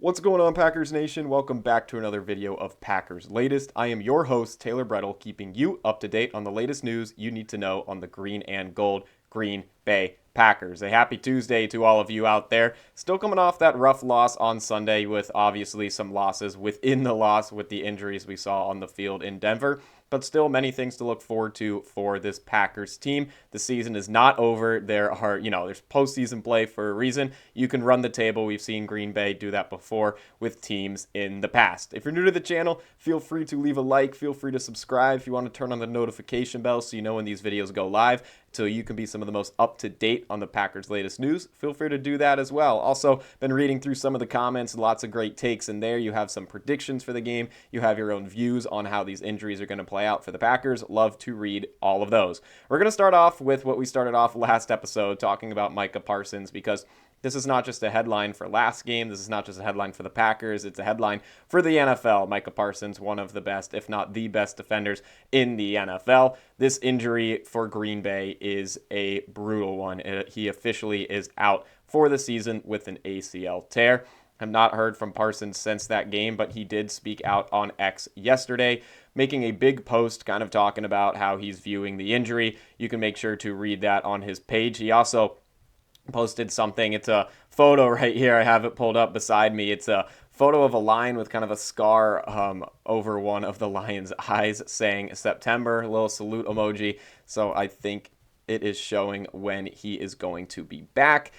What's going on, Packers Nation? Welcome back to another video of Packers Latest. I am your host, Taylor Bretl, keeping you up to date on the latest news you need to know on the green and gold Green Bay Packers. A happy Tuesday to all of you out there. Still coming off that rough loss on Sunday with obviously some losses within the loss with the injuries we saw on the field in Denver. But still many things to look forward to for this Packers team. The season is not over. There's postseason play for a reason. You can run the table. We've seen Green Bay do that before with teams in the past. If you're new to the channel, feel free to leave a like. Feel free to subscribe if you want to turn on the notification bell so you know when these videos go live, so you can be some of the most up-to-date on the Packers' latest news. Feel free to do that as well. Also, been reading through some of the comments, lots of great takes in there. You have some predictions for the game. You have your own views on how these injuries are going to play out for the Packers. Love to read all of those. We're going to start off with what we started off last episode, talking about Micah Parsons, because this is not just a headline for last game. This is not just a headline for the Packers. It's a headline for the NFL. Micah Parsons, one of the best, if not the best defenders in the NFL. This injury for Green Bay is a brutal one. He officially is out for the season with an ACL tear. Have not heard from Parsons since that game, but he did speak out on X yesterday, making a big post kind of talking about how he's viewing the injury. You can make sure to read that on his page. He also posted something. It's a photo right here. I have it pulled up beside me. It's a photo of a lion with kind of a scar over one of the lion's eyes saying September, a little salute emoji. So I think it is showing when he is going to be back.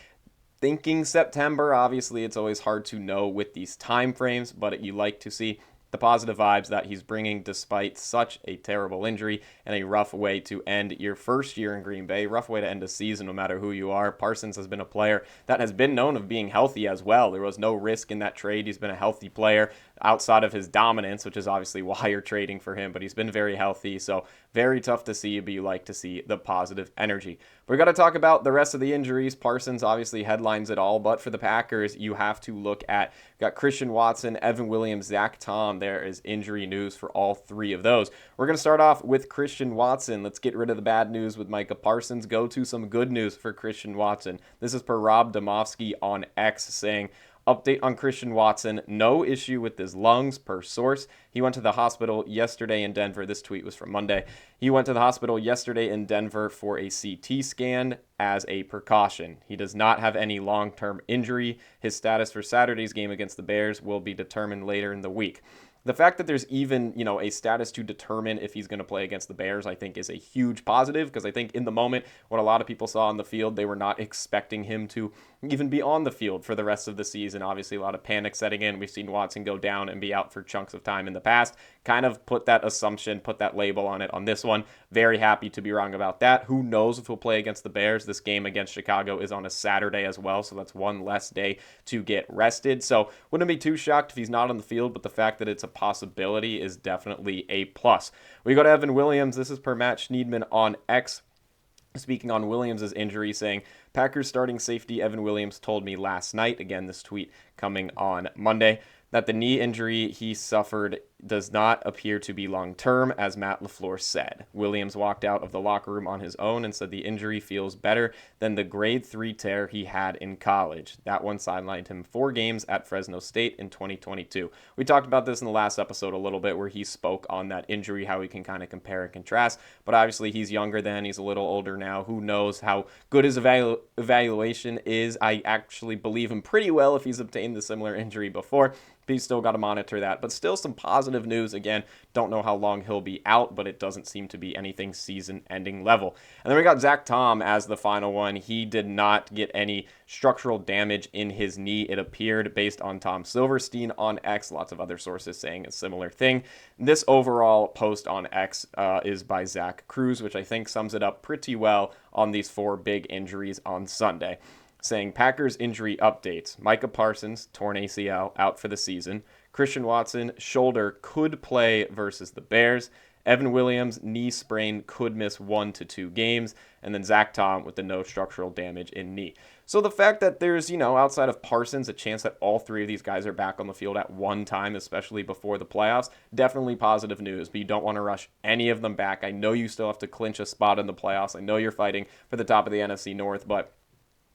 Thinking September. Obviously, it's always hard to know with these time frames, but you like to see the positive vibes that he's bringing despite such a terrible injury and a rough way to end your first year in Green Bay, rough way to end a season no matter who you are. Parsons has been a player that has been known of being healthy as well. There was no risk in that trade. He's been a healthy player outside of his dominance, which is obviously why you're trading for him, but he's been very healthy, so very tough to see, but you like to see the positive energy. We're going to talk about the rest of the injuries. Parsons obviously headlines it all, but for the Packers, you have to look at, got Christian Watson, Evan Williams, Zach Tom. There is injury news for all three of those. We're going to start off with Christian Watson. Let's get rid of the bad news with Micah Parsons. Go to some good news for Christian Watson. This is per Rob Domofsky on X saying, update on Christian Watson, no issue with his lungs per source. He went to the hospital yesterday in Denver. This tweet was from Monday. He went to the hospital yesterday in Denver for a CT scan as a precaution. He does not have any long-term injury. His status for Saturday's game against the Bears will be determined later in the week. The fact that there's even, a status to determine if he's going to play against the Bears, I think is a huge positive, because I think in the moment, what a lot of people saw on the field, they were not expecting him to even be on the field for the rest of the season. Obviously, a lot of panic setting in. We've seen Watson go down and be out for chunks of time in the past. Kind of put that assumption, put that label on it on this one. Very happy to be wrong about that. Who knows if he'll play against the Bears? This game against Chicago is on a Saturday as well, so that's one less day to get rested. So wouldn't be too shocked if he's not on the field, but the fact that it's a possibility is definitely a plus. We go to Evan Williams. This is per Matt Schneidman on X. Speaking on Williams' injury, saying, Packers starting safety Evan Williams told me last night, again, this tweet coming on Monday, that the knee injury he suffered does not appear to be long-term, as Matt LaFleur said. Williams walked out of the locker room on his own and said the injury feels better than the grade 3 tear he had in college. That one sidelined him 4 games at Fresno State in 2022. We talked about this in the last episode a little bit, where he spoke on that injury, how we can kind of compare and contrast, but obviously he's younger then, he's a little older now. Who knows how good his evaluation is. I actually believe him pretty well if he's obtained the similar injury before. He's still got to monitor that, but still some positive news. Again, don't know how long he'll be out, but it doesn't seem to be anything season-ending level. And then we got Zach Tom as the final one. He did not get any structural damage in his knee, it appeared, based on Tom Silverstein on X. Lots of other sources saying a similar thing. This overall post on X is by Zach Cruz, which I think sums it up pretty well on these 4 big injuries on Sunday. Saying Packers injury updates. Micah Parsons, torn ACL, out for the season. Christian Watson, shoulder, could play versus the Bears. Evan Williams, knee sprain, could miss 1 to 2 games. And then Zach Tom with the no structural damage in knee. So the fact that there's, outside of Parsons, a chance that all 3 of these guys are back on the field at one time, especially before the playoffs, definitely positive news. But you don't want to rush any of them back. I know you still have to clinch a spot in the playoffs. I know you're fighting for the top of the NFC North, but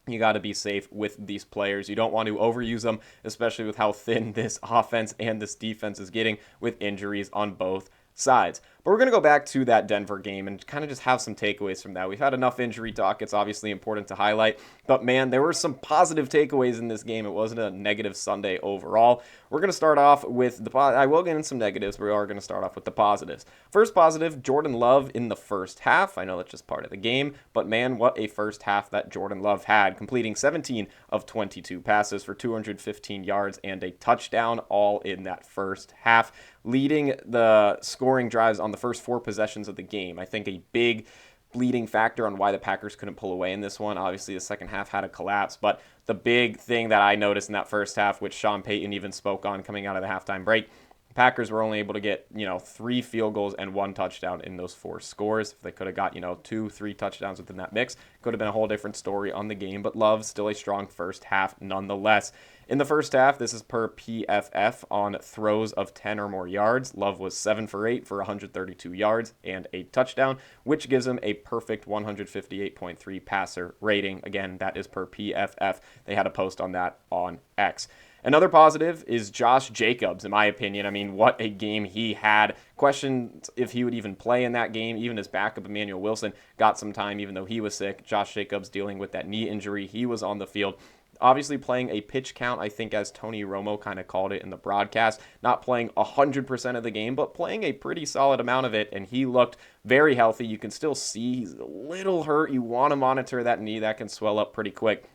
You got to be safe with these players. You don't want to overuse them, especially with how thin this offense and this defense is getting with injuries on both sides. But we're going to go back to that Denver game and kind of just have some takeaways from that. We've had enough injury talk. It's obviously important to highlight. But man, there were some positive takeaways in this game. It wasn't a negative Sunday overall. We're going to start off with I will get in some negatives, but we are going to start off with the positives. First positive, Jordan Love in the first half. I know that's just part of the game, but man, what a first half that Jordan Love had, completing 17 of 22 passes for 215 yards and a touchdown, all in that first half, leading the scoring drives on the first 4 possessions of the game. I think a big bleeding factor on why the Packers couldn't pull away in this one. Obviously, the second half had a collapse, but the big thing that I noticed in that first half, which Sean Payton even spoke on coming out of the halftime break, Packers were only able to get, 3 field goals and 1 touchdown in those 4 scores. If they could have got, 2, 3 touchdowns within that mix, could have been a whole different story on the game. But Love, still a strong first half nonetheless. In the first half, this is per PFF on throws of 10 or more yards. Love was 7 for 8 for 132 yards and a touchdown, which gives him a perfect 158.3 passer rating. Again, that is per PFF. They had a post on that on X. Another positive is Josh Jacobs, in my opinion. I mean, what a game he had. Questioned if he would even play in that game. Even his backup, Emmanuel Wilson, got some time, even though he was sick. Josh Jacobs dealing with that knee injury. He was on the field. Obviously playing a pitch count, I think, as Tony Romo kind of called it in the broadcast. Not playing 100% of the game, but playing a pretty solid amount of it, and he looked very healthy. You can still see he's a little hurt. You want to monitor that knee. That can swell up pretty quick.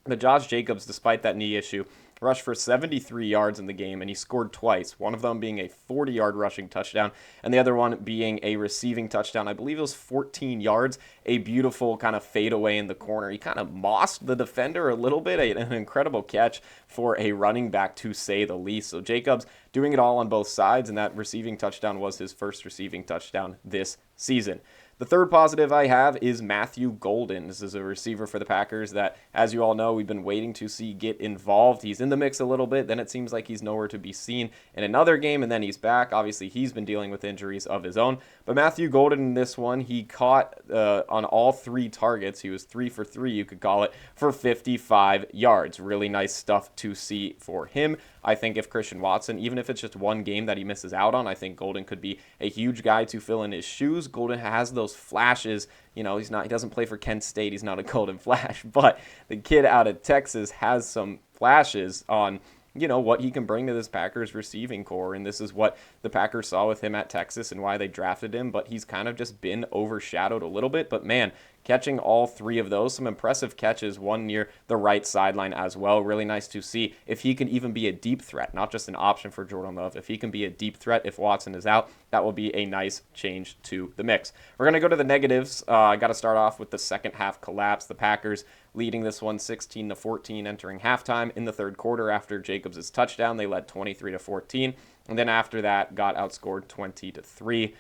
But Josh Jacobs, despite that knee issue, rushed for 73 yards in the game, and he scored twice, one of them being a 40-yard rushing touchdown, and the other one being a receiving touchdown. I believe it was 14 yards, a beautiful kind of fadeaway in the corner. He kind of mossed the defender a little bit, an incredible catch for a running back, to say the least. So Jacobs doing it all on both sides, and that receiving touchdown was his first receiving touchdown this season. The third positive I have is Matthew Golden. This is a receiver for the Packers that, as you all know, we've been waiting to see get involved. He's in the mix a little bit, then it seems like he's nowhere to be seen in another game, and then he's back. Obviously, he's been dealing with injuries of his own. But Matthew Golden in this one, he caught on all 3 targets. He was 3 for 3, you could call it, for 55 yards. Really nice stuff to see for him. I think if Christian Watson, even if it's just one game that he misses out on, I think Golden could be a huge guy to fill in his shoes. Golden has those flashes. He doesn't play for Kent State. He's not a Golden Flash, but the kid out of Texas has some flashes on what he can bring to this Packers receiving core. And this is what the Packers saw with him at Texas and why they drafted him. But he's kind of just been overshadowed a little bit. But man, catching all 3 of those, some impressive catches, one near the right sideline as well. Really nice to see if he can even be a deep threat, not just an option for Jordan Love. If he can be a deep threat if Watson is out, that will be a nice change to the mix. We're going to go to the negatives. I got to start off with the second half collapse. The Packers leading this one 16-14 entering halftime. In the third quarter, after Jacobs' touchdown, they led 23-14. And then after that, got outscored 20-3.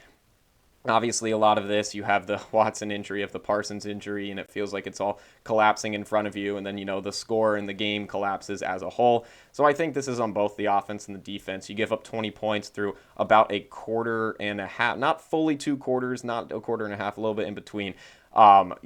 Obviously, a lot of this, you have the Watson injury of the Parsons injury, and it feels like it's all collapsing in front of you. And then, the score in the game collapses as a whole. So I think this is on both the offense and the defense. You give up 20 points through about a quarter and a half, not fully 2 quarters, not a quarter and a half, a little bit in between.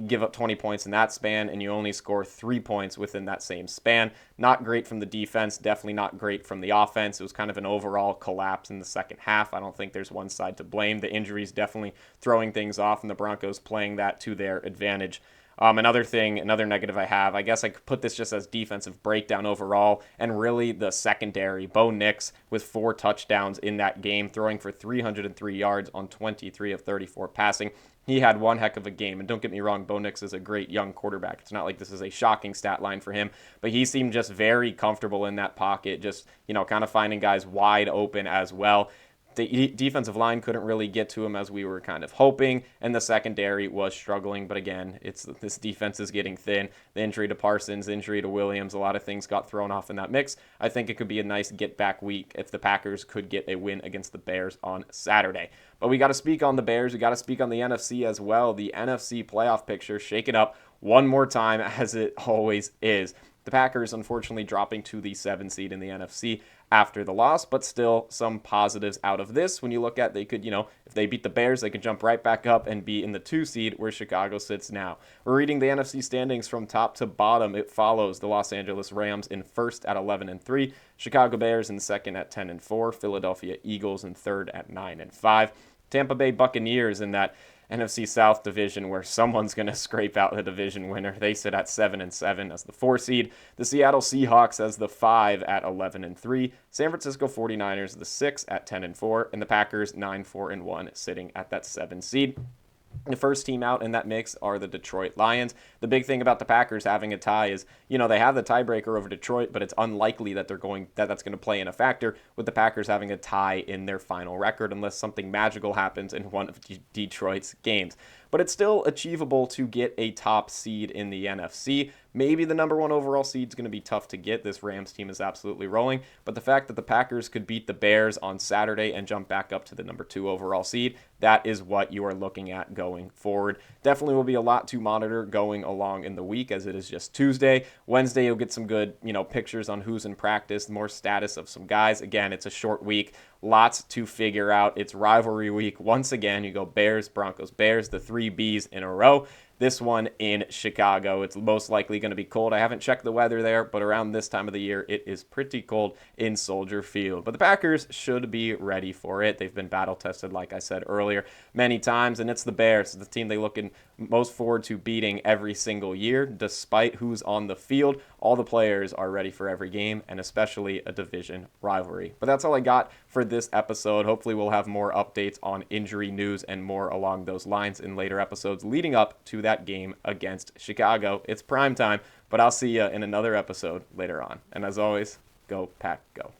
Give up 20 points in that span, and you only score 3 points within that same span. Not great from the defense, definitely not great from the offense. It was kind of an overall collapse in the second half. I don't think there's one side to blame. The injuries definitely throwing things off, and the Broncos playing that to their advantage. Another negative I have, I guess I could put this just as defensive breakdown overall, and really the secondary. Bo Nix with 4 touchdowns in that game, throwing for 303 yards on 23 of 34 passing. He had one heck of a game, and don't get me wrong, Bo Nix is a great young quarterback. It's not like this is a shocking stat line for him, but he seemed just very comfortable in that pocket, just, kind of finding guys wide open as well. The defensive line couldn't really get to him as we were kind of hoping, and the secondary was struggling. But again, this defense is getting thin. The injury to Parsons, the injury to Williams, a lot of things got thrown off in that mix. I think it could be a nice get-back week if the Packers could get a win against the Bears on Saturday. But we got to speak on the Bears. We got to speak on the NFC as well. The NFC playoff picture shaken up one more time, as it always is. The Packers, unfortunately, dropping to the 7 seed in the NFC after the loss, but still some positives out of this. When you look at, they could, if they beat the Bears, they could jump right back up and be in the 2 seed where Chicago sits now. We're reading the NFC standings from top to bottom. It follows the Los Angeles Rams in first at 11-3, Chicago Bears in second at 10-4, Philadelphia Eagles in third at 9-5, Tampa Bay Buccaneers in that NFC South division where someone's going to scrape out the division winner. They sit at 7-7 as the 4 seed. The Seattle Seahawks as the 5 at 11-3. San Francisco 49ers the 6 at 10-4, and the Packers 9-4-1 sitting at that 7 seed. The first team out in that mix are the Detroit Lions. The big thing about the Packers having a tie is, they have the tiebreaker over Detroit, but it's unlikely that that's going to play in a factor with the Packers having a tie in their final record unless something magical happens in one of Detroit's games. But it's still achievable to get a top seed in the NFC. Maybe the number 1 overall seed is going to be tough to get. This Rams team is absolutely rolling. But the fact that the Packers could beat the Bears on Saturday and jump back up to the number 2 overall seed, that is what you are looking at going forward. Definitely will be a lot to monitor going along in the week as it is just Tuesday. Wednesday, you'll get some good, pictures on who's in practice, more status of some guys. Again, it's a short week. Lots to figure out. It's rivalry week. Once again, you go Bears, Broncos, Bears, the 3 Bs in a row. This one in Chicago. It's most likely going to be cold. I haven't checked the weather there, but around this time of the year, it is pretty cold in Soldier Field. But the Packers should be ready for it. They've been battle tested, like I said earlier, many times, and it's the Bears. It's the team they looking most forward to beating every single year, despite who's on the field. All the players are ready for every game, and especially a division rivalry. But that's all I got for this episode. Hopefully we'll have more updates on injury news and more along those lines in later episodes leading up to that game against Chicago. It's prime time, but I'll see you in another episode later on. And as always, go Pack, go.